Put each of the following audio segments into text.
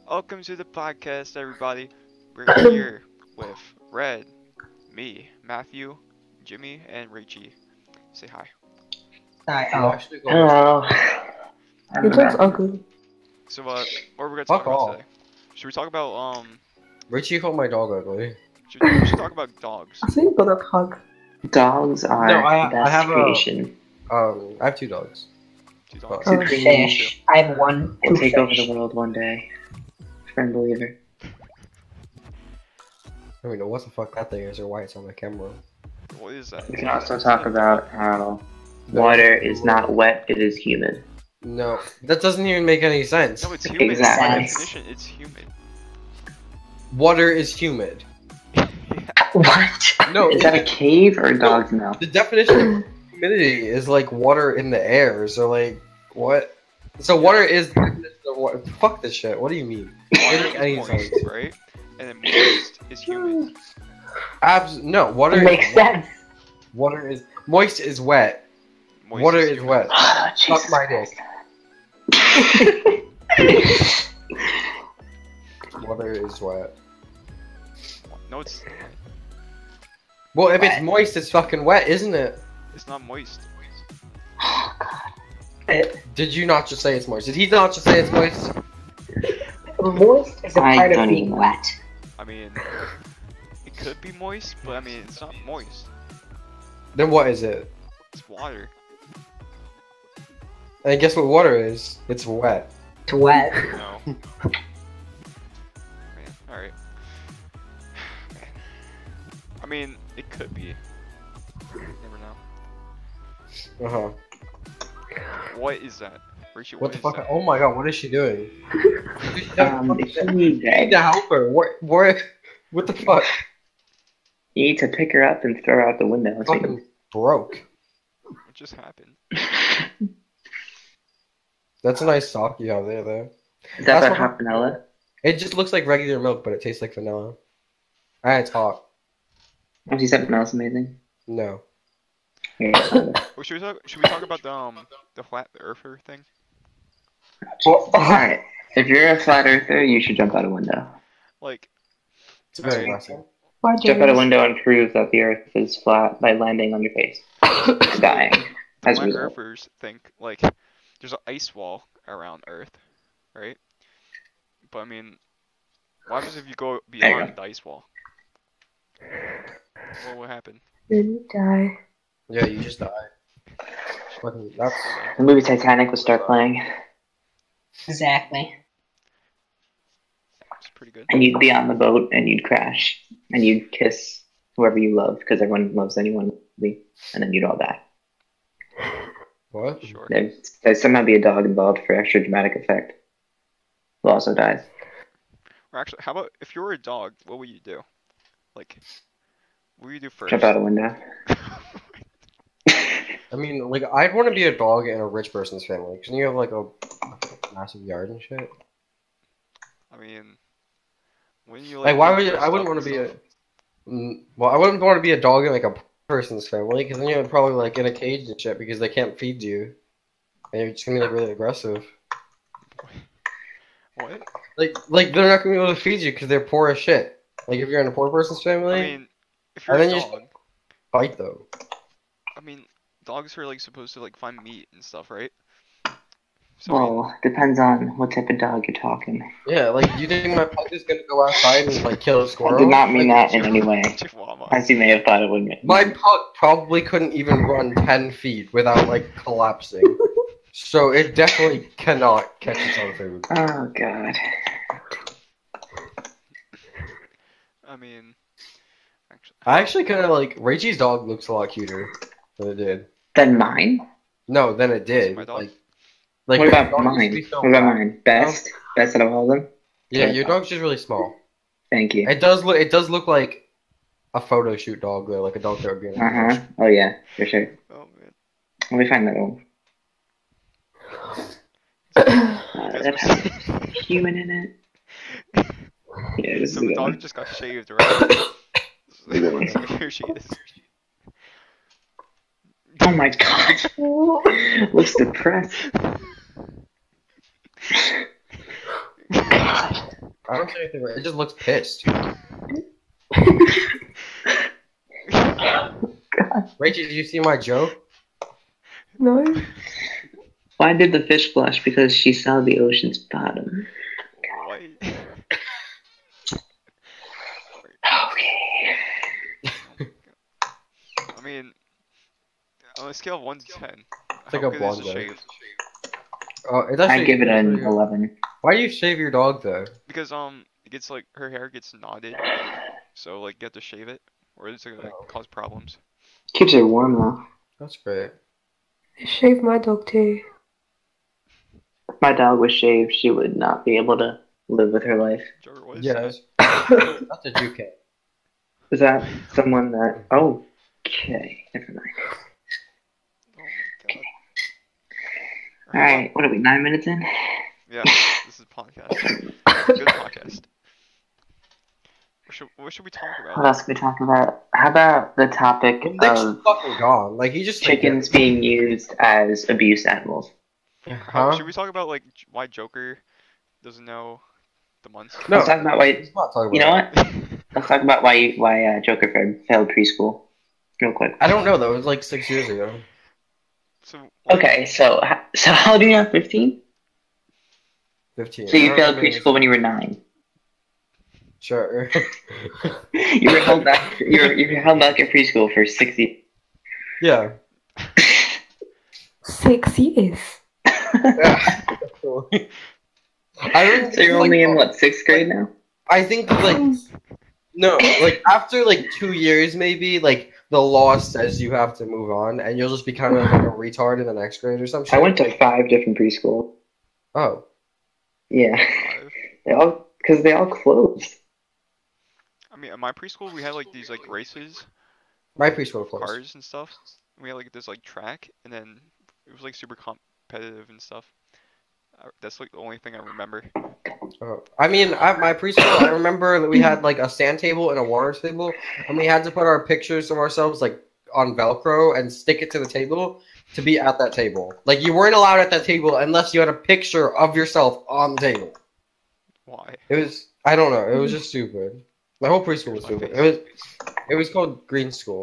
Welcome to the podcast, everybody. We're here with Red, me, Matthew, Jimmy, and Richie. Say hi. Hi. I'm actually going Hello. Your dog's ugly. So, what are we gonna talk Fuck about off. today? Should we talk about Richie called my dog ugly. we should talk about dogs. I think got a hug. Dogs are No, I best have a- creation. I have two dogs. Two dogs. Oh, Supreme fish. I have one. will Two take over fish. the world one day. Firm believer. I don't even know what the fuck that thing is or why it's on my camera. What is that? We can also talk about how water is not wet, it is humid. No, that doesn't even make any sense. No, it's humid. Exactly. By definition, it's humid. Water is humid. What? No, Is that a cave or a dog's mouth? the definition of humidity is like water in the air. So like, what? So water is the definition of water. Fuck this shit. What do you mean? It doesn't make any Moist, sense. right? And then moist is humid. No, water. It makes sense. Water is moist is wet. Moist Water is humid. wet. Oh, Suck Jesus my Christ. dick. Water is wet. No, it's Well, if it's moist, it's fucking wet, isn't it? not moist. Oh, God. Did you not just say it's moist? Did he not just say it's moist? Moist is a I part of don't being even know. wet. I mean, it could be moist, but I mean, it's not moist. Then what is it? It's water. And guess what water is? It's wet. It's wet. No. Man, alright. Man. I mean, it could be. You never know. Uh-huh. What is that? Richie, What the is fuck? that? Oh my god, what is she doing? If you need I need to help her. What the fuck? You need to pick her up and throw her out the window. Fucking broke. What just happened? That's a nice sock you have there, though. Is that That's about what- hot vanilla? It just looks like regular milk, but it tastes like vanilla. And it's hot. Oh, you said vanilla's amazing. No. Here, it's not good. Well, should we talk about the flat earther thing? Alright. If you're a flat earther, you should jump out a window. Like, It's very Alright. aggressive. Why Jump out a James? window and prove that the earth is flat by landing on your face. Dying. As a flat result. earthers think like there's an ice wall around Earth, right? But I mean, what happens if you go There you beyond the ice wall? What will happen? Didn't die. Yeah, you just died. Fucking, that's... The movie Titanic would start playing, Exactly. It's pretty good. and you'd be on the boat, and you'd crash, and you'd kiss whoever you love, because everyone loves anyone, and then you'd all die. What? Sure. There'd somehow be a dog involved for extra dramatic effect, who also dies. Or actually, how about if you were a dog, what would you do? Like, what would you do first? Jump out a window. I mean, like, I'd want to be a dog in a rich person's family, because you have, like, a massive yard and shit. I mean, wouldn't you Like, why be would you... dressed I up wouldn't want and to be a... stuff? Well, I wouldn't want to be a dog in, like, a person's family, because then you're probably, like, in a cage and shit, because they can't feed you. And you're just gonna be, like, really aggressive. What? Like, they're not gonna be able to feed you, because they're poor as shit. Like, if you're in a poor person's family, I mean, if you're and a then you dog, fight, though. I mean, dogs are like supposed to like find meat and stuff, right? So I mean, Well, depends on what type of dog you're talking. Yeah, like, do you think my pug is gonna go outside and, like, kill a I squirrel? did not mean Like, that in any way, Chihuahua. as you may have thought it would mean. My pug probably couldn't even run 10 feet without, like, collapsing. So it definitely cannot catch its own food. Oh, God. I mean, actually, I actually kind of like Reggie's dog looks a lot cuter than it did. Then mine? No, than it did. My dog? Like What your about dog used to mine? be so What about fat. mine? Best? Best out of all of them? Yeah, your dog's just really small. Thank you. It does look. It does look like a photo shoot dog though, like a dog that would be in a Uh-huh. Oh, yeah, for sure. oh man. Let me find that one. That has human in it. Yeah, this is So a the good dog one. just got shaved, right? Good one. So here she is. Oh my god. Looks depressed. I don't see anything. It just looks pissed. Rachel, did you see my joke? No. Why did the fish blush? Because she saw the ocean's bottom. What? Okay. I mean, on a scale of 1 to 10, It's like how a good is blonde the guy. shave? Oh, it's actually. I'd give it it's an pretty good. 11. Why do you shave your dog though? Because it gets like her hair gets knotted, so like you have to shave it, or it's gonna like cause problems. Keeps her warm though. That's great. I shaved my dog too. If my dog was shaved, she would not be able to live with her life. Joker, what is Yes. that? That's a Juke. Is that someone that? Oh, okay, never mind. Oh my god. All right, what are we? 9 minutes in? Yeah, this is a podcast. Good podcast. What should we talk What about? else can we talk about? How about the topic Nick's of fucking gone. Like he just like, chickens being used as abuse animals? Huh? Should we talk about like why Joker doesn't know the months? No. Let's talk about why. Let's not talk about You know that. what? Let's talk about why Joker failed preschool, real quick. I don't know though. It was like 6 years ago. So Okay, so how old are you now? 15. 15. So I you don't failed remember preschool when you were 9. Sure. You were held back. You were held back at preschool for 60. Yeah. 6 years. I don't So you're like, only in what, 6th grade now? I think like no, like after like 2 years maybe, like the law says you have to move on, and you'll just be kind of like a retard in the next grade or something. I went to 5 different preschools. Oh, Yeah, 5. because they all closed. I mean, at my preschool we had like these like races, my preschool closed. cars and stuff. We had like this like track, and then it was like super competitive and stuff. That's like the only thing I remember. Oh. I mean, at my preschool, I remember that we had like a stand table and a water table, and we had to put our pictures of ourselves like on Velcro and stick it to the table to be at that table. Like you weren't allowed at that table unless you had a picture of yourself on the table. Why? It was I don't know. It was just stupid. My whole preschool was stupid. It was called Green School,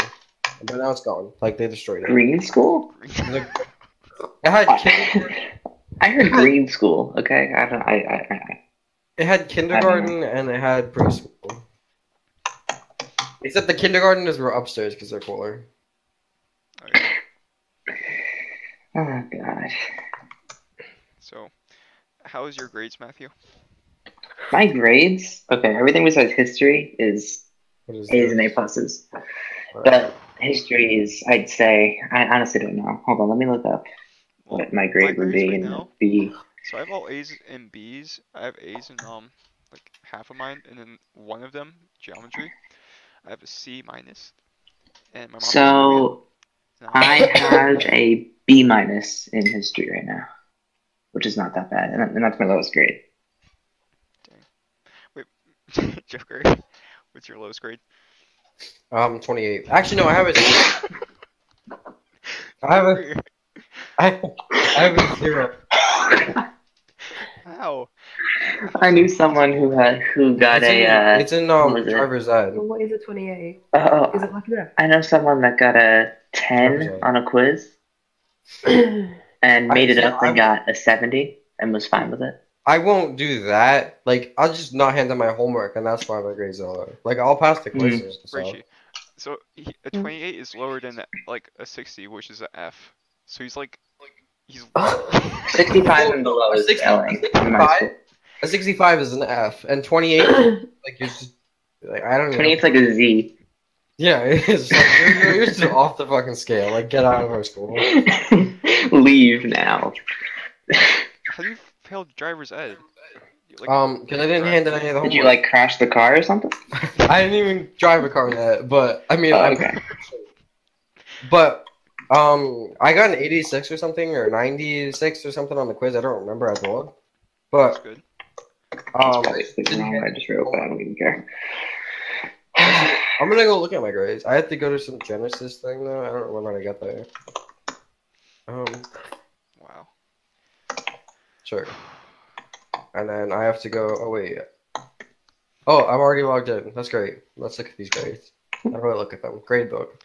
but now it's gone. Like they destroyed it. Green school? It had kindergarten, I heard green school. Okay, I don't. it had kindergarten and it had preschool. Except the kindergartners were upstairs because they're cooler. Okay, Oh god. so, how is your grades, Matthew? My grades. Okay, everything besides history is What is A's this? and A pluses. But history is, I'd say, I honestly don't know. Hold on, let me look up Well, what my grade would grades be right in now. B. So I have all A's and B's. I have A's in like half of mine, and then one of them, geometry, I have a C minus. And my mom So I have a B minus in history right now, which is not that bad, and that's my lowest grade. Joker, what's your lowest grade? 28. Actually, no, I have a. Joker, I have a 0. how? I knew someone who got It's in what was it? driver's ed. What is a 28? Oh, Is it like that? I know someone that got a 10 Okay. on a quiz and made it up and I- got a 70 and was fine with it. I won't do that. Like, I'll just not hand in my homework, and that's why my grades are low. Like, I'll pass the quizzes and stuff. Richie. So a 28 is lower than like a 60, which is an F. So he's he's 65 and below is 60 failing in my 65? school. A 65 is an F, and 28, like, you're just, like, I don't know. 28's like a Z. Yeah, it is. Like, you're just off the fucking scale. Like, get out of our school. Leave now. How do you fail driver's ed? Like, Because I didn't hand in any of the Did you homework. like crash the car or something? I didn't even drive a car yet, but, I mean, Oh, I'm okay. But I got an 86 or something, or 96 or something on the quiz. I don't remember as well. that's But good. Probably sticking wrong. I just wrote, but I don't even care. I'm gonna go look at my grades. I have to go to some Genesis thing though. I don't know when I get there. Wow. Sure. And then I have to go. Oh wait, Oh, I'm already logged in. That's great. Let's look at these grades. How do I look at them? Grade book.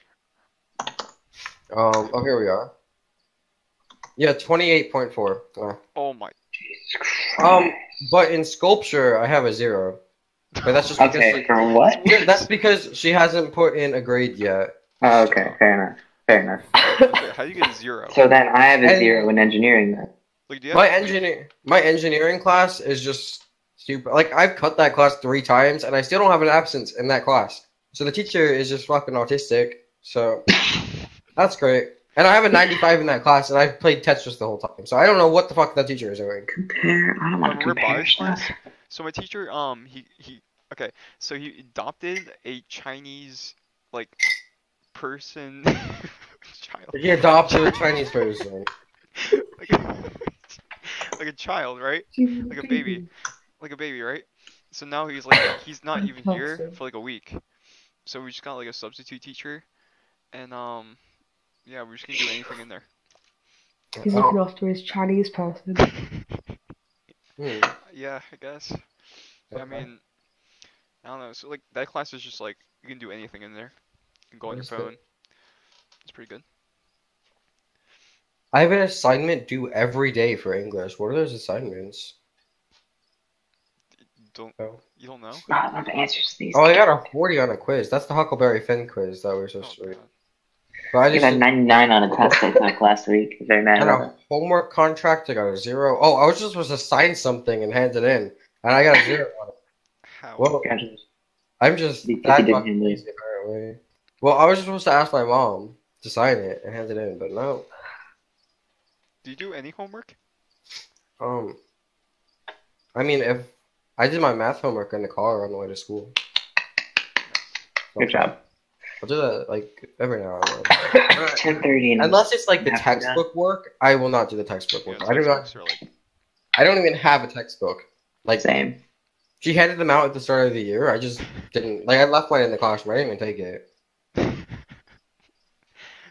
Oh, here we are. Yeah, 28.4. Oh my. Jesus Christ. But in sculpture, I have a 0. But that's just because Okay, for what? that's because she hasn't put in a grade yet. Oh, okay, fair enough. Fair enough. Wait, how do you get a 0? So then I have a And- 0 in engineering then. Like, do you My have, engineering class is just stupid. Like I've cut that class 3 times, and I still don't have an absence in that class. So the teacher is just fucking autistic. So that's great. And I have a 95 in that class, and I've played Tetris the whole time. So I don't know what the fuck that teacher is doing. Compare? I don't want to we're compare biased stuff. class? So my teacher, okay, so he adopted a Chinese, like, person, child, He adopted a Chinese person. like a, like a child, right? Like a baby. Like a baby, right? So now he's like, he's not even here Fantastic. for like a week. So we just got like a substitute teacher, and yeah, we're just gonna do anything in there. He's looking after his Chinese person. Hmm. Yeah, I guess. I mean, I don't know. So like that class is just like you can do anything in there. You can go on your That's good. phone. It's pretty good. I have an assignment due every day for English. What are those assignments? Oh. You don't know? I don't have answers to these. Oh, I got a 40 on a quiz. That's the Huckleberry Finn quiz that we're Oh, supposed to read. God. But I I just got 99 on a test I took last week. Very mad had about a it. homework contract. I got a 0. Oh, I was just supposed to sign something and hand it in, and I got a 0 on it. How? Well, Congratulations. I'm just If you that didn't fucking handle it. lazy apparently. Well, I was just supposed to ask my mom to sign it and hand it in, but no. Do you do any homework? I mean, if I did my math homework in the car on the way to school. Good job. I'll do that like every now and then. 10:30 and Unless it's like the After that. textbook work, I will not do the textbook Yeah, work. I textbooks are like don't even have a textbook. Like same. she handed them out at the start of the year. I just didn't I left mine in the classroom. I didn't even take it.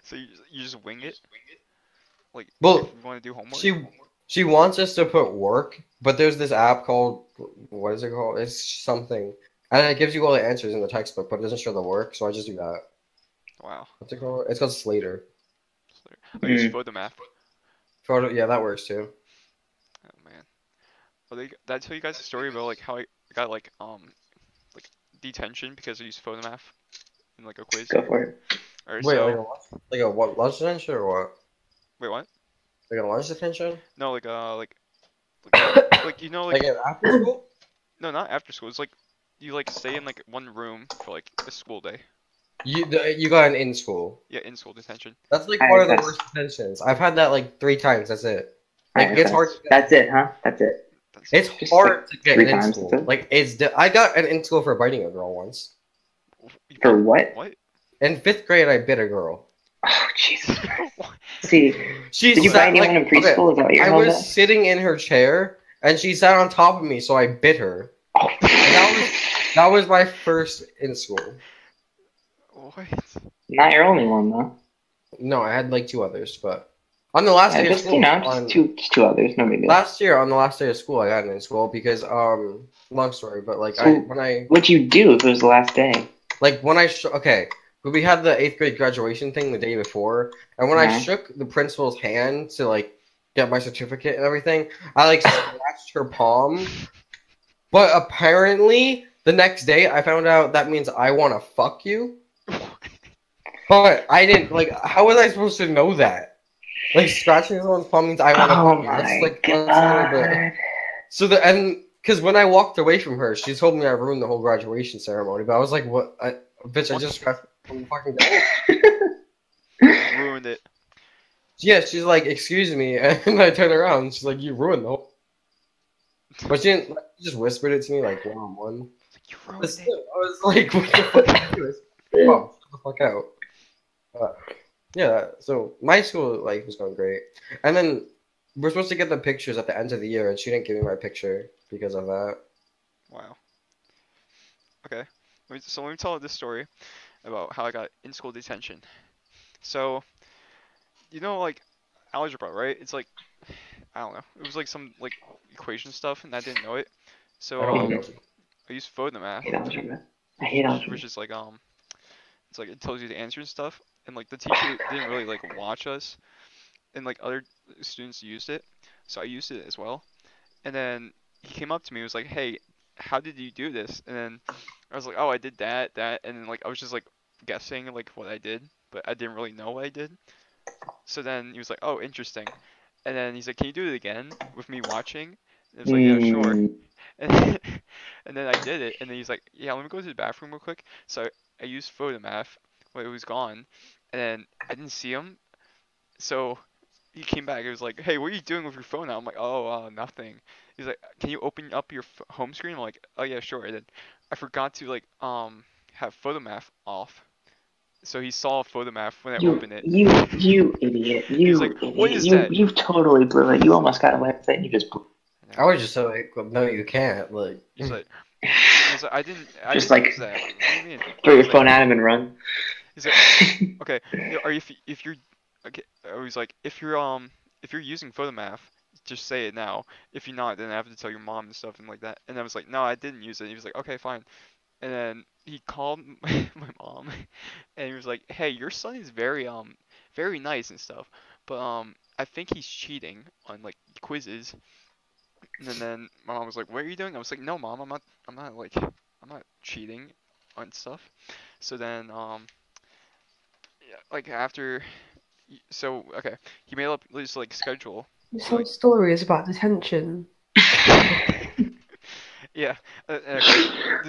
So you just wing it? Like Well, if you want to do homework? She wants us to put work, but there's this app called what is it called? It's something, and it gives you all the answers in the textbook, but it doesn't show the work. So I just do that. Wow. What's it called? It's called Slater. Oh, you use photomath. Photo, yeah, that works too. Oh man. Well, did I tell you guys a story about like how I got like detention because I used photomath in like a quiz? Go for it. Alright, Wait, so like a what lunch detention or what? wait, what? Like a lunch detention? No, like you know Like like an after school? no, not after school. It's like you like stay in like one room for like a school day. You got an in school. Yeah, in school detention. That's like Alright, one of the that's- worst detentions. I've had that like 3 times. That's it. Like Alright, it's hard. That's it, huh? That's it. That's It's Just hard like to get 3 an in times, school. that's it? Like I got an in school for biting a girl once. For what? What? In 5th grade, I bit a girl. Oh, Jesus. What? See, She did you sat, bite anyone in preschool? Is that what you're I held was up? sitting in her chair, and she sat on top of me, so I bit her. Oh. That was my first in school. What? Not your only one, though. No, I had like 2 others, but on the last Yeah, day of just, school, just two others. No big deal. last year on the last day of school, I got an in school because long story, but like So- What'd you do if it was the last day? okay, but we had the 8th grade graduation thing the day before, and when I Mhm. shook the principal's hand to like get my certificate and everything, I like scratched her palm. But apparently, the next day, I found out that means I want to fuck you. But I didn't like. How was I supposed to know that? Like scratching someone's palm means I want to Oh fuck you. That's my like that's a little bit. god. So because when I walked away from her, she told me I ruined the whole graduation ceremony. But I was like, "What, bitch? I just scratched my fucking." Ruined it. Yeah, she's like, "Excuse me," and I turned around. And she's like, "You ruined the whole." But she didn't. Like, she just whispered it to me like one-on-one. Like, you But ruined still, it. I was like, "What the fuck are you doing? Mom, shut the fuck out." Yeah. So my school life was going great, and then we're supposed to get the pictures at the end of the year, and she didn't give me my picture because of that. Wow. Okay. Let me tell this story about how I got in school detention. So, you know, like algebra, right? It's like I don't know. It was like some like equation stuff, and I didn't know it. So I don't know. I used Photomath, hate algebra. I hate algebra. which is like it's like it tells you the answer and stuff, and like the teacher didn't really like watch us, and like other students used it, so I used it as well. And then he came up to me and was like, "Hey, how did you do this?" And then I was like, "Oh, I did that, and then like I was just like guessing like what I did, but I didn't really know what I did." So then he was like, "Oh, interesting." And then he's like, "Can you do it again with me watching?" And it's like, "Yeah, sure." Mm. And then, and then I did it, and then he's like, "Yeah, let me go to the bathroom real quick." So I used Photomath when it was gone, and then I didn't see him, so he came back. He was like, "Hey, what are you doing with your phone now?" I'm like, "Oh, nothing." He's like, "Can you open up your home screen?" I'm like, "Oh yeah, sure." And then I forgot to like have Photomath off, so he saw Photomath when I opened it. You idiot. He's like, "What is that?" You totally blew it. You almost got away with it and you just blew I was just so like, well, no, you can't. Like, He's like, I didn't Just, use like, that. What do you mean? throw your He's phone like, at him and run. He's like, okay, are you if you're okay? I was like, if you're using Photomath, just say it now. If you're not, then I have to tell your mom and stuff and like that. And I was like, no, I didn't use it. He was like, okay, fine. And then he called my mom, and he was like, hey, your son is very nice and stuff, but I think he's cheating on like quizzes. And then my mom was like, "What are you doing?" I was like, "No, mom, I'm not cheating on stuff." So then, yeah, like after, so okay, he made up this like schedule. This So, whole like, story is about detention. yeah, okay.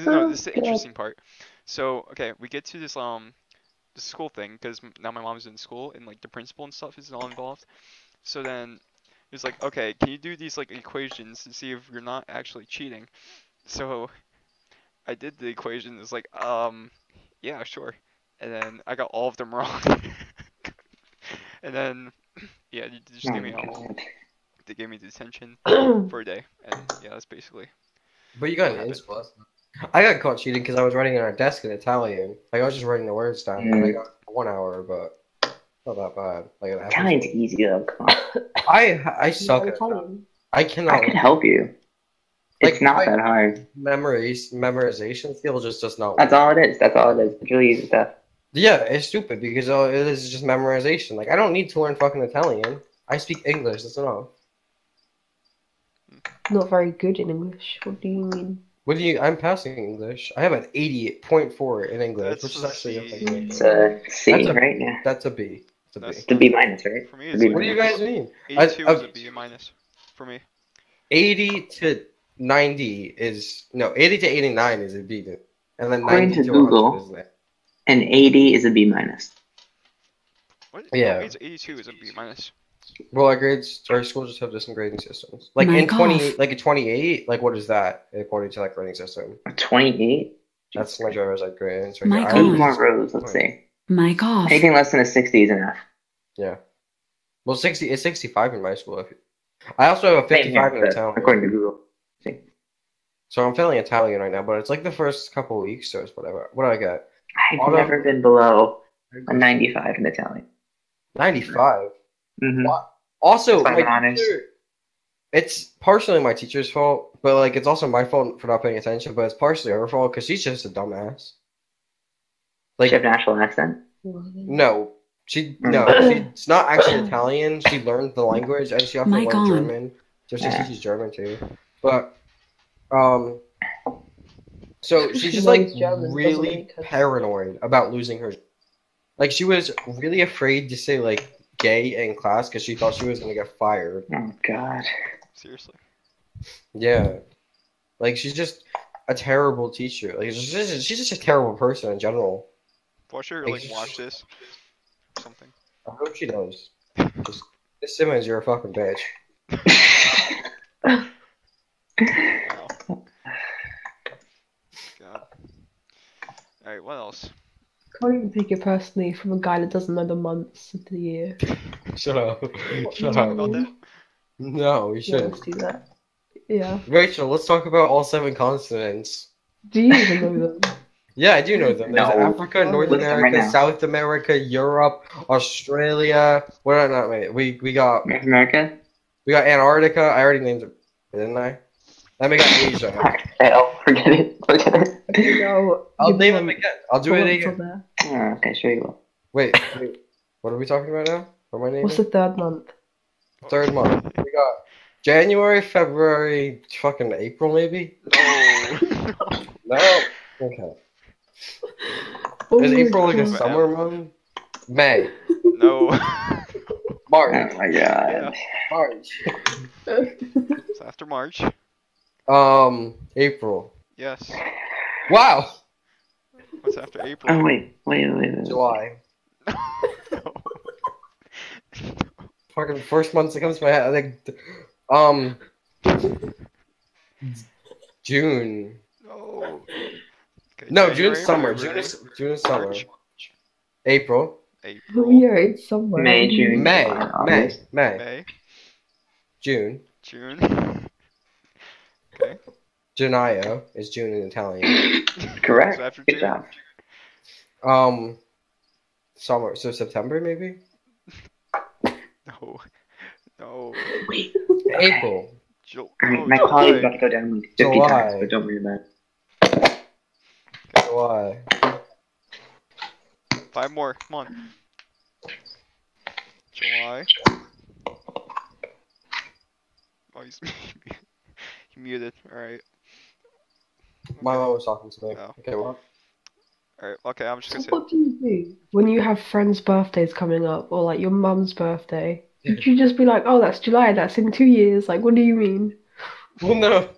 No, this is the God. interesting part. So okay, we get to this the school thing because now my mom's in school and like the principal and stuff is all involved. So then he was like, okay, can you do these like equations to see if you're not actually cheating? So I did the equation. It's like, yeah, sure. And then I got all of them wrong. And then, yeah, they just Oh gave my me god. they gave me detention for a day, and yeah, that's basically. but you got What an happened? inspo. I got caught cheating because I was writing on a desk in Italian. Like I was just writing the words down, and I got 1 hour, but not that bad. Like an average. Italian's easy though. Come on. I suck at Italian. Italian. I cannot. I can help you. Like, It's not my- that hard. Memorization skill just does not. That's all it is. That's all it is. It's really easy stuff. Yeah, it's stupid because all it is just memorization. Like I don't need to learn fucking Italian. I speak English. That's enough. Not very good in English. What do you mean? What do you? I'm passing English. I have an 80.4 in English, That's which is a actually a C. thing. It's a C, That's a- right? Yeah. That's a B. It's a B. That's It's a B minus, right? For me, The it's B like What do you minus. guys mean? 82 I- is a B minus for me. 80 to 90 is no. 80 to 89 is a B, and then According 90 to to Google- 100 is that. And 80 is a B minus. What? Yeah. No, it's 82 is a B minus. Well, our schools just have different grading systems. Like My in 20, golf. like in 28, like what is that according to that grading system? 28? That's my driver's like grading. So My yeah, God. Eight more rows, let's see. Mic off. Anything less than a 60 is enough. Yeah. Well, 60. It's 65 in my school. I also have a 55 in but Italian. according to Google. See. So I'm failing Italian right now, but it's like the first couple of weeks, so it's whatever. What do I get? I've Auto- never been below a 95 in Italian. 95. Mm-hmm. What? Also, That's my not honest. teacher, it's partially my teacher's fault, but like it's also my fault for not paying attention. But it's partially her fault because she's just a dumbass. She Like have national accent? no, she's not actually Italian. She learned the language and she also My learned God. German. So she Yeah. teaches German too. But so she's She just like knows German, doesn't really make her- paranoid about losing her. Like she was really afraid to say like gay in class because she thought she was gonna get fired. Oh, God. Seriously. Yeah, like she's just a terrible teacher. Like she's just a terrible person in general. Watch her Like, like watch this. Or something. I hope she does. Just, Miss Simmons, you're a fucking bitch. Wow. God. Alright, what else? Can't even take it personally from a guy that doesn't know the months of the year. Shut up. Shut Talk up. about that? No, we Yeah, shouldn't. let's do that. Yeah. Rachel, let's talk about all 7 continents. Do you even know them? Yeah, I do know them. There's No. Africa, North List them America, right now. South America, Europe, Australia. What? Not wait. We got North America? Antarctica. I already named it, didn't I? Then we got Asia. Hell, forget it. I'll give name them them again. I'll do what it months are again. there. Oh, okay, sure you will. Wait. What are we talking about now? What am I naming? What's the third month? Third month. We got January, February, fucking April, maybe? No. No? Okay. Oh Is my April like a God. summer month? May. No. March. Oh my Yeah. god. March. It's after March. April. Yes. Wow! What's after April? Oh wait. July. No. Fucking first month that comes to my head. I think, June. No. Okay, No, January, June's summer. February, June is summer. March, April. April, Yeah, it's somewhere. May, June. May. July, May. May, June. June. Okay. Gennaio is June in Italian. Correct. So after Good June. job. Summer. So September maybe? No. No. Wait. April. Alright, Oh, my quality's about July. to go down like 50 July. times, but don't worry about it. July. 5 more. Come on. July. Oh, he's he muted. Alright. My mom was talking to me. Oh. Okay, well. Alright. Okay, I'm just So gonna say. what do you do when you have friends' birthdays coming up, or like your mum's birthday? Would you just be like, "Oh, that's July. That's in 2 years." Like, what do you mean? Well, no.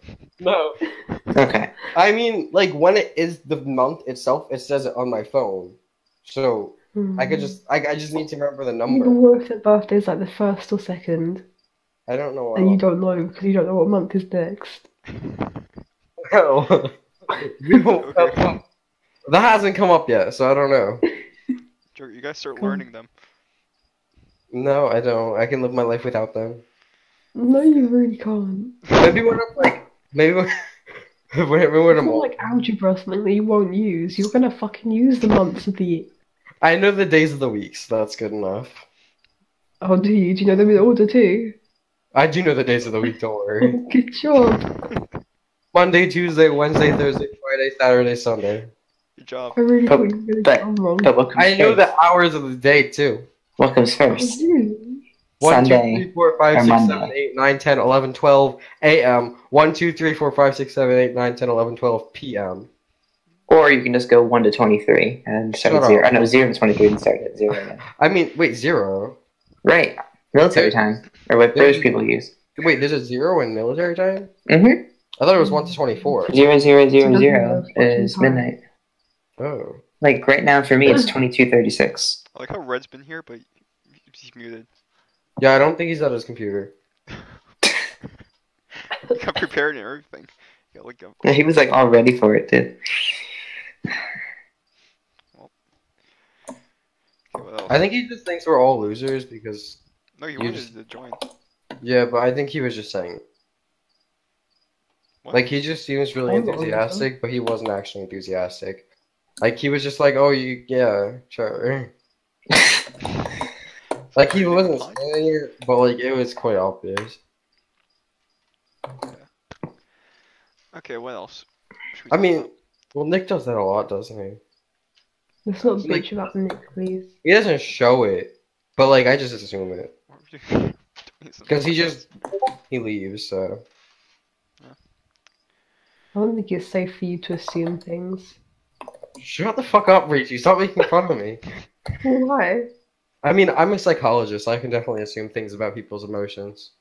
Okay. I mean, like, when it is the month itself, it says it on my phone. So, I could just, I just need to remember the Yeah, but number. what if their birthday's like the first or second, I don't know. and you don't know because you don't know what month is next? No. We won't- Okay. That hasn't come up yet, so I don't know. You guys start Cool. learning them. No, I don't. I can live my life without them. No, you really can't. Maybe when I'm like, maybe when, when It's I'm not old. like algebra or something that you won't use. You're gonna fucking use the months of the year. I know the days of the week, so that's good enough. Oh, do you? Do you know them in order too? I do know the days of the week, don't worry. Good job. Monday, Tuesday, Wednesday, Thursday, Friday, Saturday, Sunday. Good job. I really But- thought you were gonna but- get them wrong. But what comes I know first? the hours of the day, too. What comes Oh, first? really? 1, 2, Sunday 3, 4, 5, or 6, 7, Monday. 8, 9, 10, 11, 12 a.m. 1, 2, 3, 4, 5, 6, 7, 8, 9, 10, 11, 12 p.m. Or you can just go 1 to 23 and start Shut at 0. up. I know 0 to 23 and start at 0 again. I mean, wait, 0? Right. Military There- time. Or what there's- British people use. Wait, there's a 0 in military time? Mm-hmm. I thought it was 1 to 24. 0, 0, 0, doesn't 0 have fucking is time. midnight. Oh. Like right now for me it's 22:36. I like how Red's been here, but he's muted. Yeah, I don't think he's at his computer. He got prepared and everything. Yeah, like Yeah, he was like all ready for it, dude. okay, what else? I think he just thinks we're all losers because... No, he you wanted just- to join. Yeah, but I think he was just saying... What? Like, he just seems really I'm not enthusiastic, but he wasn't actually enthusiastic. Like, he was just like, oh, yeah, sure. Like, he wasn't saying it, but, like, it was quite obvious. Okay, what else? Should we I talk mean, about? well, Nick does that a lot, doesn't he? Let's not Like- bitch about Nick, please. He doesn't show it, but, like, I just assume it. What were we doing? Because he just... He leaves, so... I don't think it's safe for you to assume things. Shut the fuck up, Richie. Stop making fun of me. Why? I mean, I'm a psychologist. I can definitely assume things about people's emotions.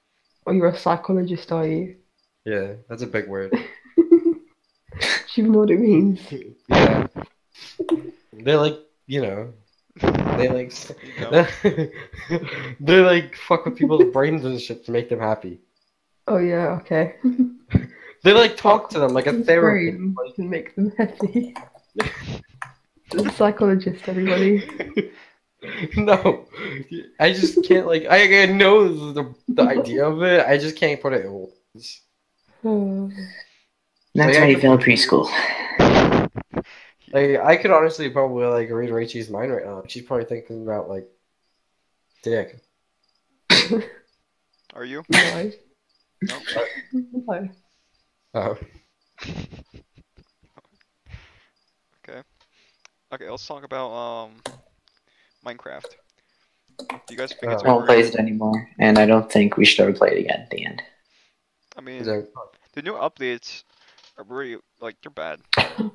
Oh, you're a psychologist, are you? Yeah, that's a big word. Do you know what it means? Yeah. They're like, you know, they like, You know? they like fuck with people's brains and shit to make them happy. Oh yeah, okay. They like talk to them like a therapist. Brain to make them happy. The psychologist, everybody. No, I just can't like. I know the idea of it. I just can't put it in words. Oh. That's Like, why I you could- failed preschool. Like I could honestly probably like read Rachel's mind right now. She's probably thinking about like dick. Are you? No. No. No. Oh, Okay, let's talk about Minecraft. Do you guys think Uh, it's I won't play overrated? it anymore, and I don't think we should ever play it again at the end. I mean, Is there- the new updates are really like they're bad.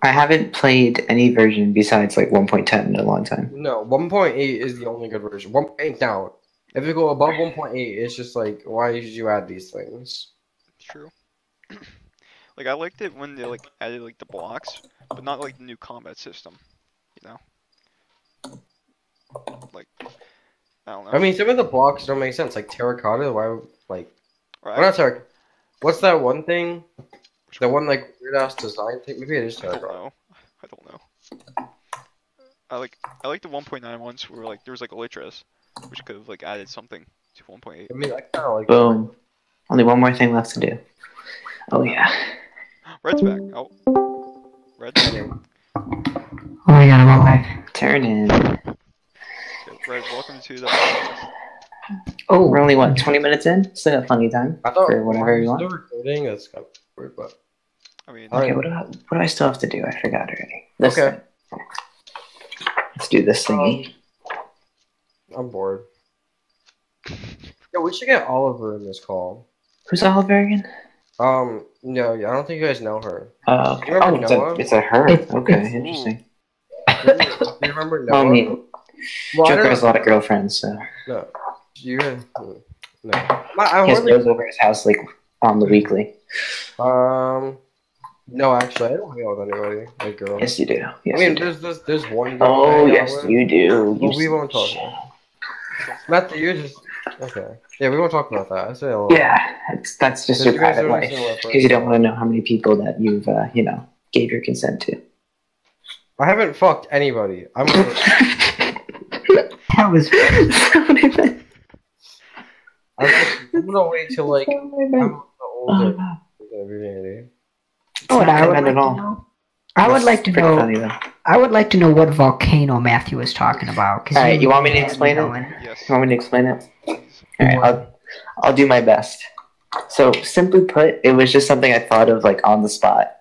I haven't played any version besides like 1.10 in a long time. No, 1.8 is the only good version. 1.8 down. If you go above 1.8, it's just like, why did you add these things? It's true. Like I liked it when they like added like the blocks, but not like the new combat system. You know? Like I don't know. I mean, some of the blocks don't make sense. Like terracotta, why? Like, Or well, not terracotta. What's that one thing? which The one like weird ass design thing. Maybe it is I don't terracotta. know. I don't know. I like the 1.9 ones where like there was like Elytras, which could have like added something to 1.8. I mean, I kind of like. Boom. Only one more thing left to do. Oh yeah. Red's back. Oh. Red's back. Oh my god, I'm alive. Turn in. Red, welcome to the podcast. Oh, We're only what, 20 minutes in? Still got plenty of time I thought for whatever you still want. recording. That's kind of weird, but I mean, Alright. Okay, what do I still have to do? I forgot already. This Okay. thing. Let's do this thingy. I'm bored. Yeah, we should get Oliver in this call. Who's Oliver again? No, I don't think you guys know her. Okay. You remember Oh, Noah? it's a her. It's- Okay, it's- interesting. Do you remember Noah? Well, I mean, Well, I Joker don't- has a lot of girlfriends, so No. You no. he has those over his house like on the weekly. No, actually, I don't hang out with anybody. Like girls. Yes, you do. Yes, I mean, you do. there's one girl. I Oh, hang out yes, with. you do. Well, You we won't talk. Matthew, you're just okay. Yeah, we won't talk about that. I say a lot. Yeah, that's just your You guys private are life. similar Because you don't want to know how many people that you've, gave your consent to. I haven't fucked anybody. I'm. that was. I'm gonna wait till like I'm older. Virginity. Oh, and I would Not like at to all. know. I would like to Pretty know. funny, though. I would like to know what volcano Matthew was talking about. All right, you want me to explain it? yes. You want me to explain it? Please. Alright, I'll do my best. So, simply put, it was just something I thought of, like, on the spot.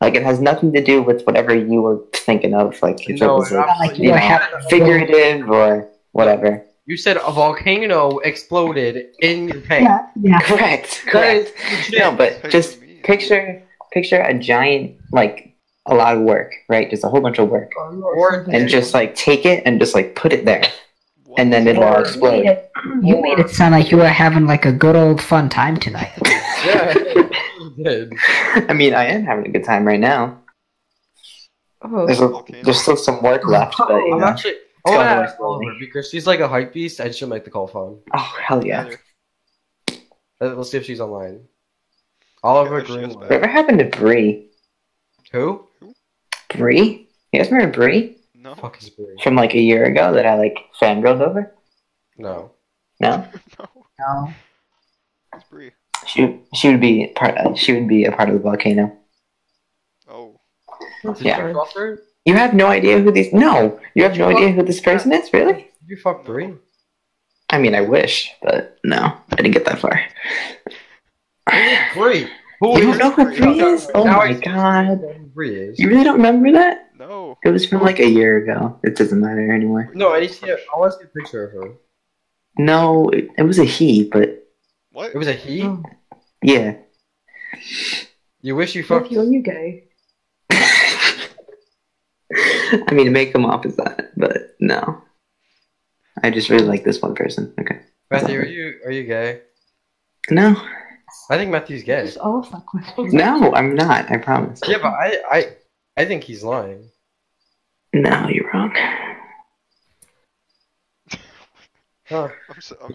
Like, it has nothing to do with whatever you were thinking of. Like, if No, it was, like, absolutely you you were know, having- figurative or whatever. You said a volcano exploded in your tank. Yeah. Correct. That Correct. is legit. No, but What just do you mean? picture a giant, like, a lot of work, right? Just a whole bunch of work. Or And just, like, take it and just, like, put it there. What? And then it'll all explode. You made it sound like you were having like a good old fun time tonight. yeah, you did. I mean, I am having a good time right now. Oh, There's still some work left, but, you I'm know. actually. I going want to more ask slowly. Oliver because she's like a hype beast and she'll make the call phone. Oh, hell yeah. Either. Let's see if she's online. Oliver Yeah, she is Greenwood. back. Whatever happened to Bree? Who? Bree? You guys remember Bree? No. Fuck is Bree? From like a year ago that I like fangirled over? No. No? No. No. It's Bree. She would be part of the volcano. Oh. Did Yeah. you fuck her? You have no idea who these No! You have no idea who this person is, really? Did you fuck Bree? I mean I wish, but no. I didn't get that far. Bree. You don't know who Bree is? Oh Now my I god. know who Bree is. You really don't remember that? No. It was from like a year ago. It doesn't matter anymore. No, I need to see. I want to see a picture of her. No, it was a he, but What? It was a he. Oh. yeah. You wish you fucked. Matthew, are you gay? I mean, to make them off is that, but no. I just really like this one person. Okay. Matthew, are you gay? No, I think Matthew's gay. Just ask that question. no, I'm not. I promise. Yeah, but I think he's lying. No, you're wrong. Huh. Wait, I'm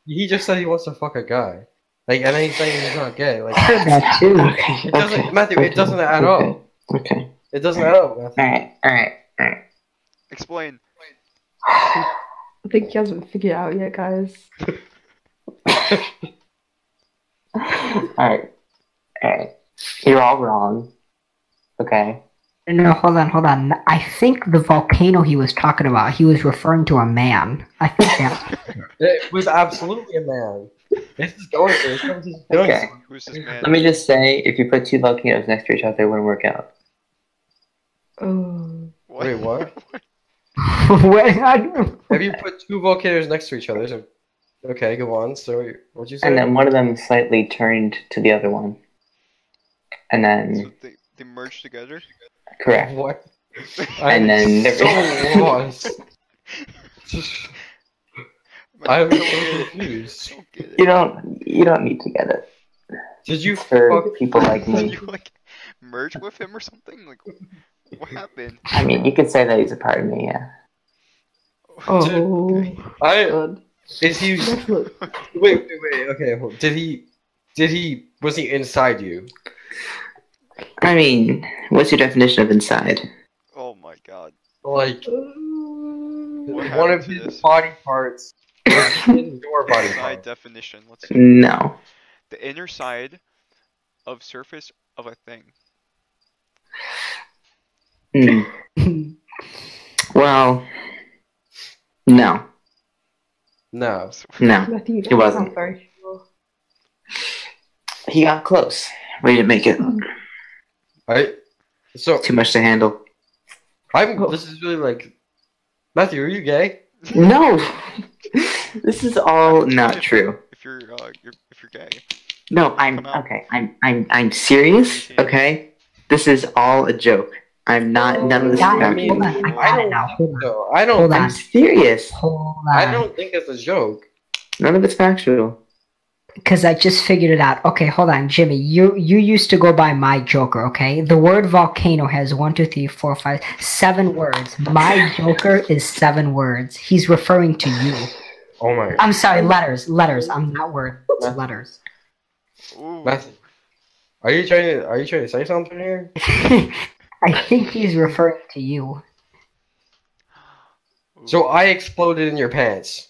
He just said he wants to fuck a guy. Like, and then he's saying he's not gay. Like, I heard that too. Okay. it doesn't, okay, Matthew. It doesn't add okay, up. Okay. It doesn't add up, Matthew. Alright. Explain. I think he hasn't figured it out yet, guys. Alright. You're all wrong. Okay. No, hold on. I think the volcano he was talking about, he was referring to a man. I think that. It was absolutely a man. This is going to. This is doing Okay. Who's this man? Let me just say, if you put two volcanoes next to each other, it wouldn't work out. Oh. What? Wait, what? What? Have you put two volcanoes next to each other? So... Okay, go on. So, what'd you say? And then one of them slightly turned to the other one. And So then, they merged together? correct. What? And then there so lost. I'm Don't so get it. confused. Don't get it. You don't need to get it. Did you For fuck? people like Did me. you like merge with him or something? Like, what happened? I mean, you could say that he's a part of me, yeah. Oh, I God. is he? Let's look. Wait. Okay, hold- did he? Was he inside you? I mean, what's your definition of inside? Oh my god. Like What one of happened to his this? body parts was in your body Side part? definition. Let's see. No. The inner side of surface of a thing. Hmm. Well, no. No. No. Matthew, It wasn't. I'm very sure. He got close. We didn't make it. Right. So Too much to handle. This is really like Matthew. Are you gay? No! This is all not true. If you're gay. No, I'm Come out. okay. I'm serious. Okay, this is all a joke. I'm not. None of this is Guys, factual. hold on. I got it now. Hold on. No, I don't. Hold Think, on. I'm serious. Hold I on. don't think it's a joke. None of it's factual. Because I just figured it out. Okay, hold on, Jimmy. You used to go by my Joker, okay? The word volcano has 1, 2, 3, 4, 5, 7 words. My Joker is 7 words. He's referring to you. Oh my. I'm sorry, letters. I'm not word. It's letters. Ooh. Matthew, are you trying to say something here? I think he's referring to you. Ooh. So I exploded in your pants.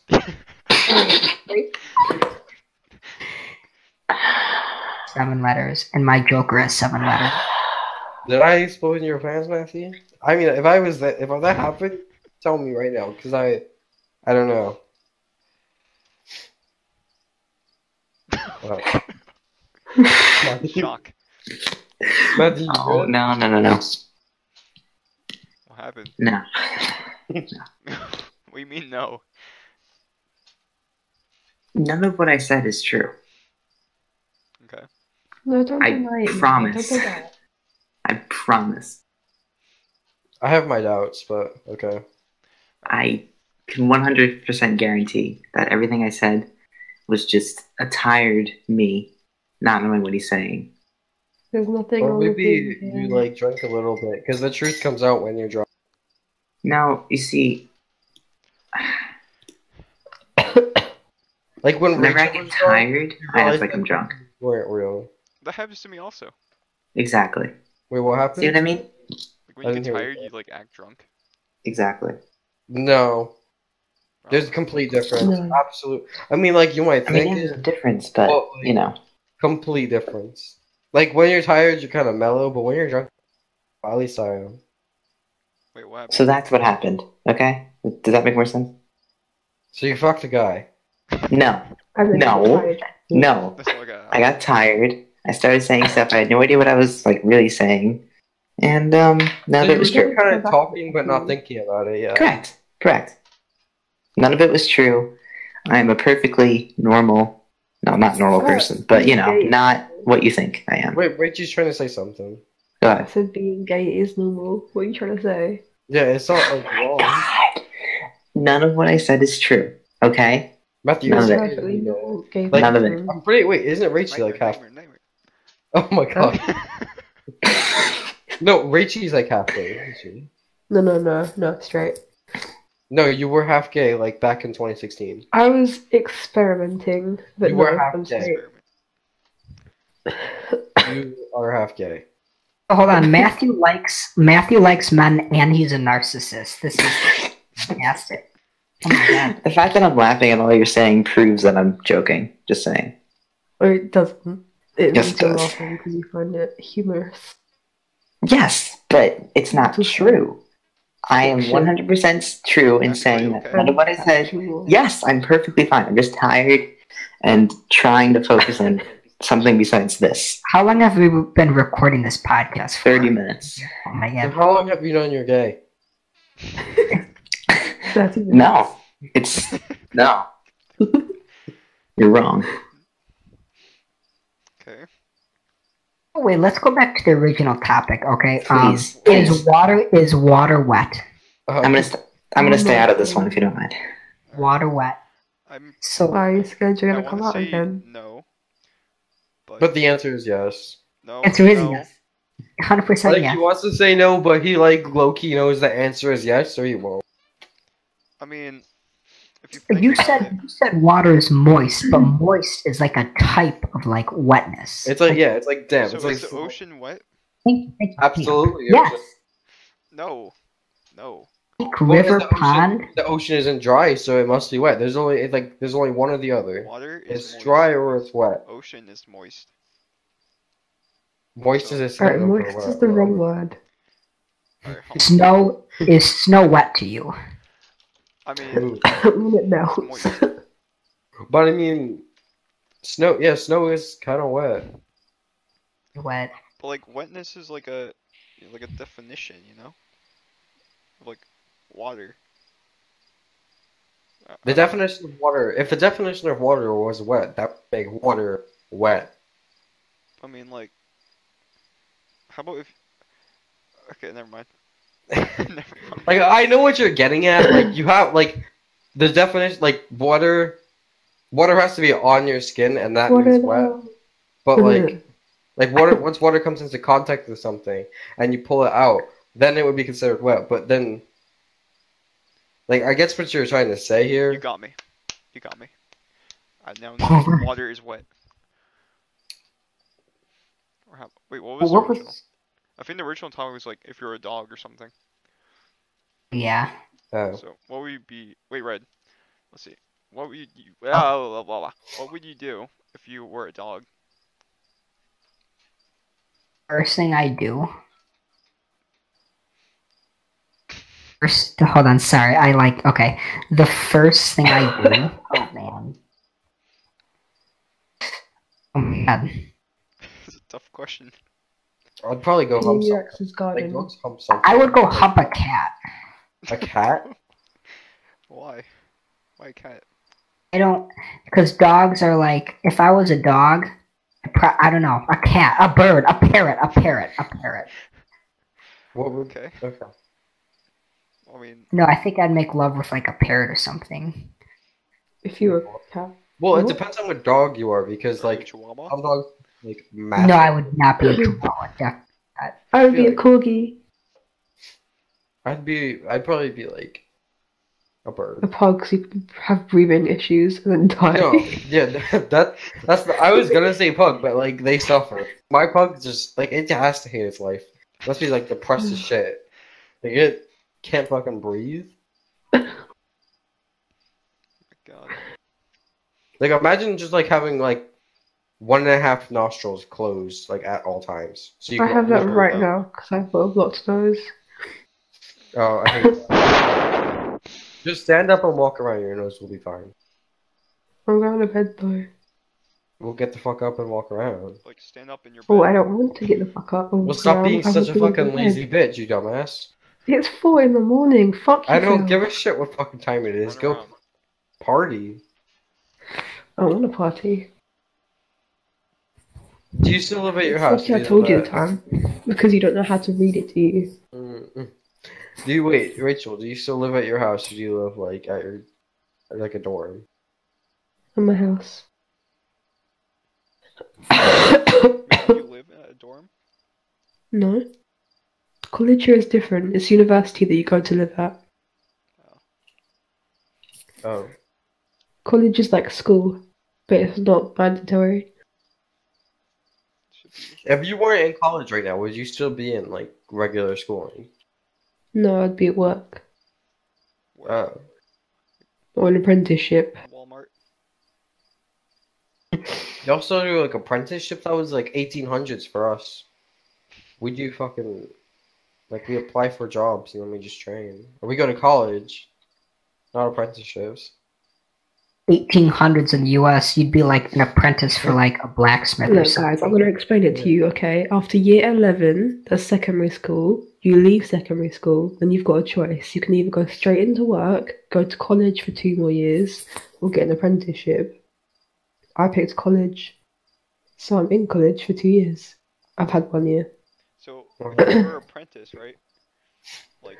7 letters, and my Joker has 7 letters. Did I explode in your pants, Matthew? I mean, if that happened, tell me right now, because I don't know. Matthew, Shock. Matthew, you Oh good? no. What happened? No. What do you mean no? None of what I said is true. Okay. No, don't I deny it. promise. Don't deny it. I promise. I have my doubts, but okay. I can 100% guarantee that everything I said was just a tired me not knowing what he's saying. There's nothing Or wrong with maybe being you like drank a little bit, because the truth comes out when you're drunk. Now, you see, Like when whenever I Rachel get was drunk, tired, you I act realize like I'm that drunk. you weren't real. That happens to me also. Exactly. Wait, what happened? See what I mean? Like when I you didn't get hear tired, you. you like act drunk. Exactly. No, there's a complete difference. No. Absolute. I mean, like you might I mean, think there's it's a difference, but, Well, you know. complete difference. Like when you're tired, you're kind of mellow, but when you're drunk, at least I am. Wait, what happened? So that's what happened, okay? Does that make more sense? So you fucked a guy. No. And then No. you're tired. No. That's all I got. I got tired. I started saying stuff. I had no idea what I was, like, really saying. And, none So of you it was were true. kind of talking, but not thinking about it. Yeah. Correct. None of it was true. I am a perfectly normal, no, not normal person, but, you know, not what you think I am. Wait, Rachel's trying to say something. Go I ahead. said being gay is normal. What are you trying to say? Yeah, it's not like Oh wrong. my God. None of what I said is true, okay? Matthew, None of you're it. Perfectly normal gay Like- None of it. person. I'm pretty. Wait, isn't Rachel like half? Nightmare. Oh my god. No, Rachel's like half gay, isn't she? No, straight. No, you were half gay like back in 2016. I was experimenting, but You no, were half I'm gay. straight. You are half gay. Hold on, Matthew likes men, and he's a narcissist. This is fantastic. Oh my god. The fact that I'm laughing at all you're saying proves that I'm joking. Just saying. Or it doesn't. It Yes, means it you're does. laughing because you find it humorous. Yes, but it's not true. I am Fiction. 100% true in That's saying right, that okay. none of what I said. Factual. Yes, I'm perfectly fine. I'm just tired and trying to focus on something besides this. How long have we been recording this podcast for? 30 minutes. Oh my So god. how long have you known you're gay? 30 minutes. No, it's no. You're wrong. Okay. Oh, wait, let's go back to the original topic, okay? Please. Is water wet? I'm gonna stay out of this one if you don't mind. Water wet. I'm. So Are you scared you're I gonna want come to out say again? no. But the answer is yes. No. answer is no. yes. 100% Like yes. he wants to say no, but he like low-key knows the answer is yes, so he won't. I mean, if you think You about it, said water is moist, but moist is like a type of like wetness. It's like it's like damn. so it's like is the ocean wet? Thank you. absolutely Yes. No. No. Lake, Well, river, the ocean- pond. The ocean isn't dry, so it must be wet. There's only one or the other. Water is It's moist. dry or it's wet. Ocean is moist. Moist is a Alright, synonym for moist wet. is the wrong word. Alright, hold on. Snow is snow wet to you? I mean, Ooh. I mean it melts. Moist. But I mean, snow. Yeah, snow is kind of wet. Wet. but like wetness is like a definition, you know? Of like water. The definition of water. If the definition of water was wet, that would make water wet. I mean, like, how about if? Okay, never mind. Never mind. Like I know what you're getting at. Like you have like the definition. Like water has to be on your skin, and that What means are wet. the... But like water, once water comes into contact with something and you pull it out, then it would be considered wet. But then, like I guess what you're trying to say here. You got me. You got me. I now know water is wet. Or how? Wait, what was the What original? was? I think the original topic was like if you're a dog or something. Yeah. So what would you be? Wait, Red. Let's see. What would you? What would you do if you were a dog? First thing I do. First, hold on. Sorry, okay. The first thing I do. Oh man. Oh my god. It's a tough question. I'd probably go hump something. T-Rex's Like garden. dogs hump something. I would go hump a cat. A cat? Why? Why a cat? I don't, because dogs are like. If I was a dog, I don't know, a cat, a bird, a parrot. What would? Okay. Okay. I mean, No, I think I'd make love with like a parrot or something. If you were a cat. Well, it What? depends on what dog you are, because like Chihuahua. some dogs like massive. No, I would not be a chihuahua. I would be a Like- corgi, I'd probably be like a a bird. pug, so you could have breathing issues and then die. No, yeah, I was gonna say pug, but like they suffer. My pug just like it has to hate its life. It must be like depressed as shit. Like it can't fucking breathe. God. Like imagine just like having like 1.5 nostrils closed like at all times. So you I can have that always right breathe now because I've got a blocked nose. out. Oh, I hate that. Just stand up and walk around. Your nose will be fine. I'm going to bed though. We'll get the fuck up and walk around. Like stand up in your bed. Oh, I don't want to get the fuck up. and Well, walk stop around. being I such want a to go to fucking bed. lazy bitch, you dumbass. It's 4 in the morning. Fuck you. I don't Phil. give a shit what fucking time it is. Run Go around. party. I want to party. Do you still live at your house? Fuck you, I told you the time. Because you don't know how to read it, do you? Mm-mm. Do you wait, Rachel? Do you still live at your house, or do you live like at your like a dorm? In my house. You live in a dorm? No. College here is different. It's university that you go to live at. Oh, College is like school, but it's not mandatory. Should be. if you weren't in college right now, would you still be in like regular schooling? No, I'd be at work. Where? Oh, Or an apprenticeship. Walmart. you also do like apprenticeship. That was like 1800s for us. We do fucking like we apply for jobs and then we just train, or we go to college, not apprenticeships. 1800s in the US, you'd be like an apprentice for like a blacksmith or Look, something. guys, I'm going to explain it to you, okay? After year 11, that's secondary school, you leave secondary school, and you've got a choice. You can either go straight into work, go to college for 2 more years, or get an apprenticeship. I picked college, so I'm in college for 2 years. I've had 1 year. So you're an apprentice, right? Like,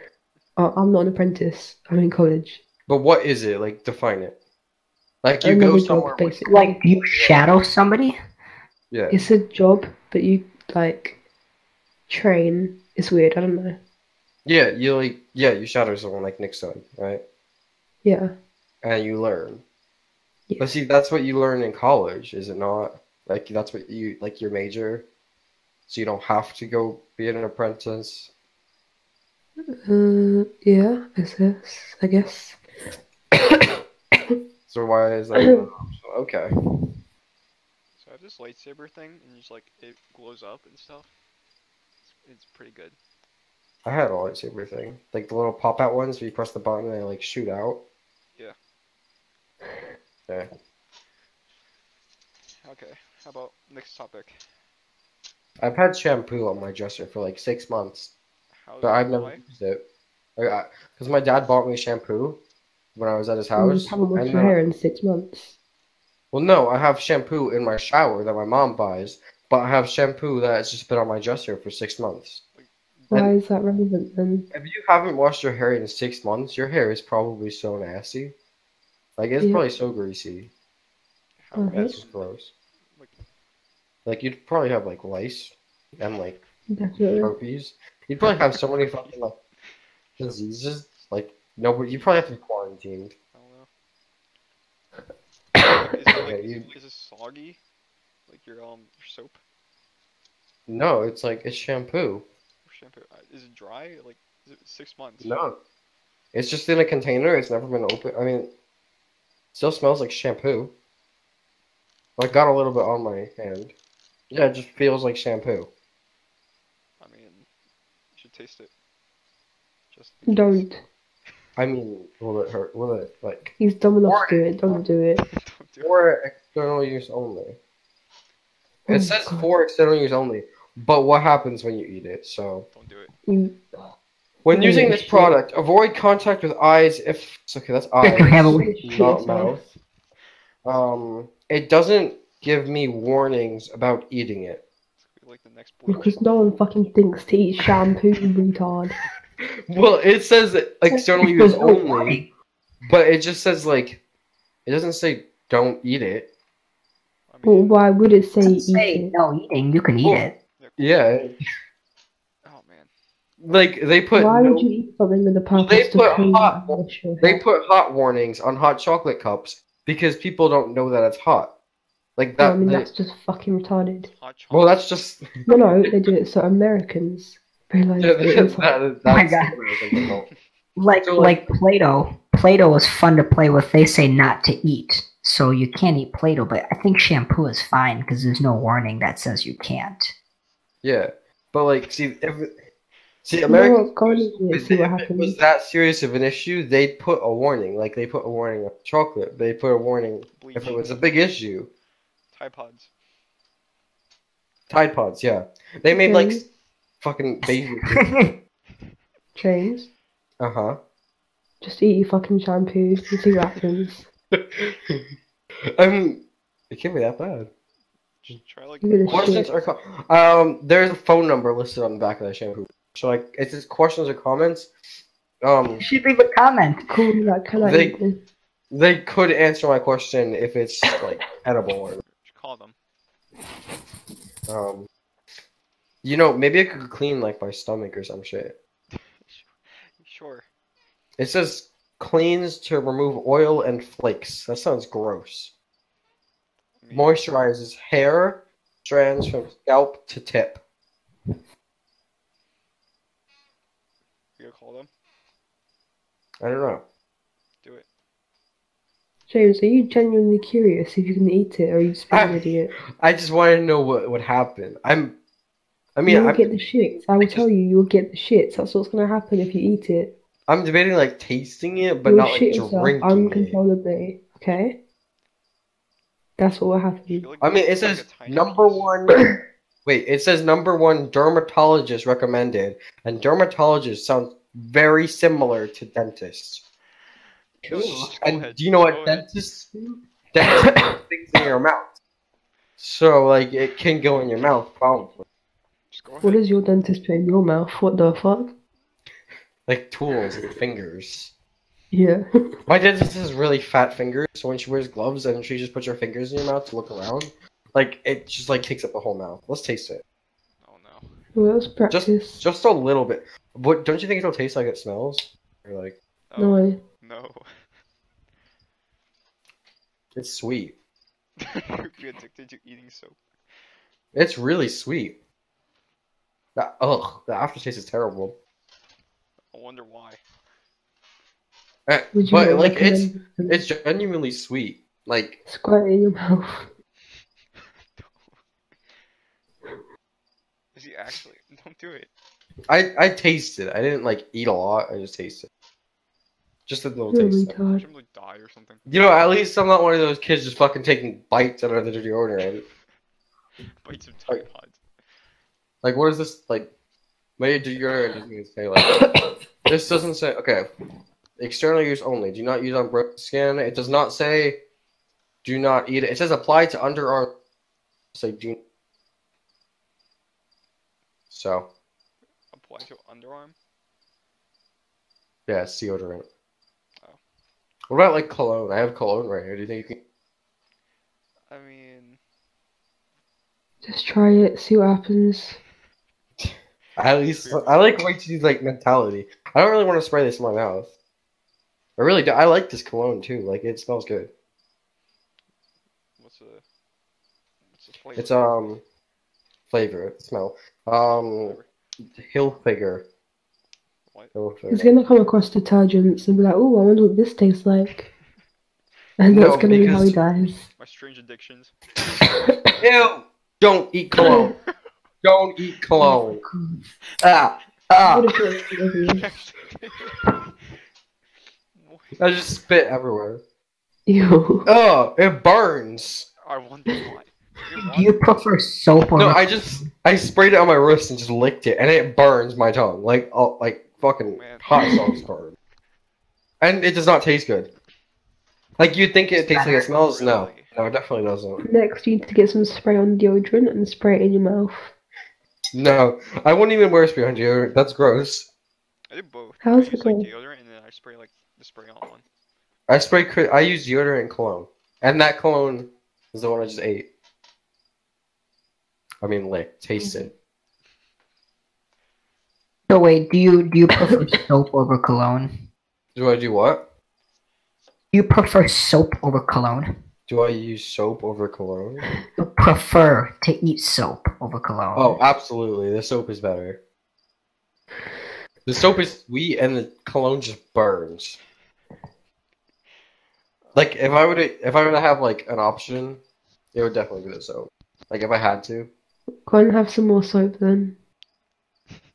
I'm not an apprentice. I'm in college. But what is it? Like, define it. Like, you Another go job, somewhere. basically. Like, do you shadow somebody? Yeah. It's a job, but you, like, train. It's weird, I don't know. Yeah, you shadow someone like Nick said, right? Yeah. And you learn. Yeah. But see, that's what you learn in college, is it not? Like, that's what you, like, your major. So you don't have to go be an apprentice. Yeah, I guess. So why is that? Okay. so I have this lightsaber thing, and just like it glows up and stuff. It's pretty good. I had a lightsaber thing. Like the little pop-out ones where you press the button and they, like, shoot out. Yeah. Okay. Okay. How about next topic? I've had shampoo on my dresser for like 6 months, How's but I've never why? used it. Because my dad bought me shampoo when I was at his You house. haven't washed and your then- hair in 6 months. Well, no, I have shampoo in my shower that my mom buys, but I have shampoo that's just been on my dresser for 6 months. Why is that relevant then? If you haven't washed your hair in 6 months, your hair is probably so nasty. Like, it's Yeah. probably so greasy. How Mhm. That's just gross. Like, you'd probably have, like, lice and, like, Definitely. herpes. You'd probably have so many fucking, like, diseases. Like, nobody. You probably have to be quarantined. I don't know. Is it Yeah, like you- is it soggy? Like your soap No, it's shampoo. or shampoo? Is it dry? Like is it 6 months? No. It's just in a container. It's never been opened. I mean, it still smells like shampoo. I got a little bit on my hand. Yeah, it just feels like shampoo. I mean, you should taste it. Just in case. Don't. I mean, will it hurt? Will it, like, He's dumb enough to do it. Don't do it. Don't do it. for external use only? Oh It my says God. for external use only, but what happens when you eat it? So, Don't do it. You, when Oh, using this shit. product, avoid contact with eyes if it's okay. That's eyes, Have a- not mouth. It doesn't give me warnings about eating it. Like the next bleach. because no one fucking thinks to eat shampoo, you retard. Well, it says external use There's no only, warning. but it just says, like, it doesn't say don't eat it. I Well, mean, why would it say Doesn't eat say it? no eating. You can eat Well, it. Yeah, oh man. like they put Why no, would you eat something with the Well, purpose they to put clean hot- and wash your they hair? put hot warnings on hot chocolate cups because people don't know that it's hot. Like No, that. I mean, they- that's just fucking retarded. Hot chocolate. well, that's just No, they do it so Americans realize yeah, that it's hot. that's Oh my God. Like So, like- Play-Doh. Play-Doh is fun to play with. They say not to eat, so you can't eat Play-Doh. But I think shampoo is fine because there's no warning that says you can't. Yeah, but like, see, You know Americans. what? Go on and If see what it was happens. that serious of an issue, they'd put a warning. Like they put a warning on chocolate. They put a warning bleach. if it was a big issue. Tide Pods. Tide Pods, yeah. They made like James, fucking baby. James, Uh just eat your fucking shampoo and see what happens. huh. I mean, it can't be that bad. Just try like Give it a Questions shit. or there's a phone number listed on the back of that shampoo. So like, it says questions or comments. You should leave a comment. Cool, like, can I They- eat this? They could answer my question if it's like edible or just call them. maybe I could clean like my stomach or some shit. Sure. It says cleans to remove oil and flakes. That sounds gross. I mean, Moisturizes hair strands from scalp to tip. you gonna call them? I don't know. Do it. James, are you genuinely curious if you can eat it, or are you just being an idiot? I just wanted to know what would happen. I You mean, will I'm, get the shits. I will tell you, you will get the shits. That's what's gonna happen if you eat it. I'm debating like tasting it, but You'll not like shit yourself drinking it. uncontrollably. Okay. That's what will I happen. feel like I mean, it it's like says a tiny number piece. one. Wait, it says number one dermatologist recommended, and dermatologist sounds very similar to dentist. No, just go And ahead. do you know Go what ahead. dentists do? Dentists put things in your mouth, so like it can go in your mouth probably. Just go What ahead. does your dentist put in your mouth? What the fuck? Like tools and fingers. Yeah. My dentist has really fat fingers, so when she wears gloves and she just puts her fingers in your mouth to look around, like it just like takes up the whole mouth. Let's taste it. Oh no. Well, let's practice. Just a little bit. What don't you think it'll taste like it smells? Or like Oh, No. no. it's sweet. You'd be addicted to eating soap. It's really sweet. The aftertaste is terrible. I wonder why. Would you But not like recommend it's genuinely sweet. Like squirt it in your mouth? Is he actually? Don't do it. I tasted. I didn't like eat a lot. I just tasted. Just a little You're a taste. retard. Jim like die or something. You know, at least I'm not one of those kids just fucking taking bites out of the deodorant. Bites of Tide Pods. Like, what is this? Like, my deodorant doesn't even say like. This doesn't say. Okay, external use only. Do not use on broken skin. It does not say. Do not eat it. It says apply to underarm. Say do. So Apply to underarm. yeah, it's deodorant. Oh. What about like cologne? I have cologne right here. Do you think you can? I mean, Just try it, see what happens. At least I like Rachel's like mentality. I don't really want to spray this in my mouth. I really do. I like this cologne too. Like it smells good. what's the flavor? It's flavor smell Hilfiger. What? He's Hilfiger. gonna come across detergents and be like, "Oh, I wonder what this tastes like," and No, that's gonna be how he because- dies. My strange addictions. Ew! Don't eat cologne. Don't eat cologne. Ah! Ah! What if it What? I just spit everywhere. Ew. Oh, it burns. I wonder why. Do you prefer soap or No, I sprayed it on my wrist and just licked it, and it burns my tongue like fucking Man. hot sauce burn. And it does not taste good. Like you'd think it tastes like it smells. No, Really? no, it definitely doesn't. Next, you need to get some spray on deodorant and spray it in your mouth. No, I wouldn't even wear spray on deodorant. That's gross. I did both. How's I it use like going? deodorant and then I spray like the spray on one. I use deodorant and cologne, and that cologne is the one I just ate. I mean, licked, tasted. So wait, do you prefer soap over cologne? Do I do what? Do you prefer soap over cologne? Do I use soap over cologne? You prefer to eat soap over cologne? Oh, absolutely. The soap is better. The soap is sweet, and the cologne just burns. Like if I were to have like an option, it would definitely be the soap. Like if I had to. Go and have some more soap then.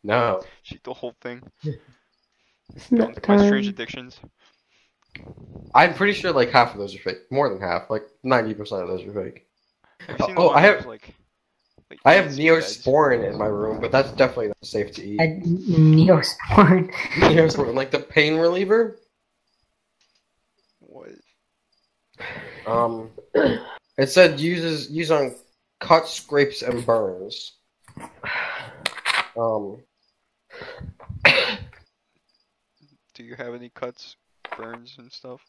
No. Shoot the whole thing. Snack My strange time. addictions. I'm pretty sure like half of those are fake. More than half. Like 90% of those are fake. Have you seen the Oh, one I that have- was, like I have eats beds? Neosporin in my room, but that's definitely not safe to eat. Neosporin. Neosporin, like the pain reliever. What? It said use on cuts, scrapes, and burns. Do you have any cuts, burns, and stuff?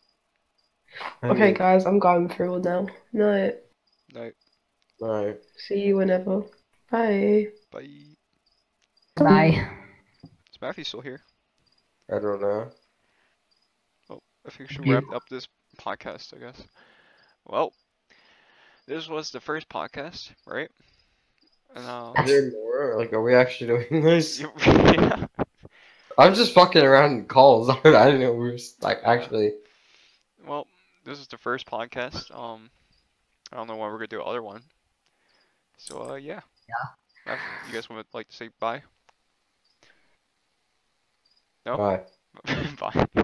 I Okay, mean, guys, I'm going through it now. No, No. alright. see you whenever. Bye. Bye. Bye. Is Matthew still here? I don't know. I think we should Yeah. wrap up this podcast, I guess. Well, this was the first podcast, right? And Is there more? Like, are we actually doing this? yeah. I'm just fucking around in calls. I didn't know we were like actually. Well, this is the first podcast. I don't know when we're gonna do the other one. So yeah. Yeah. You guys would like to say bye? No? Bye. Bye.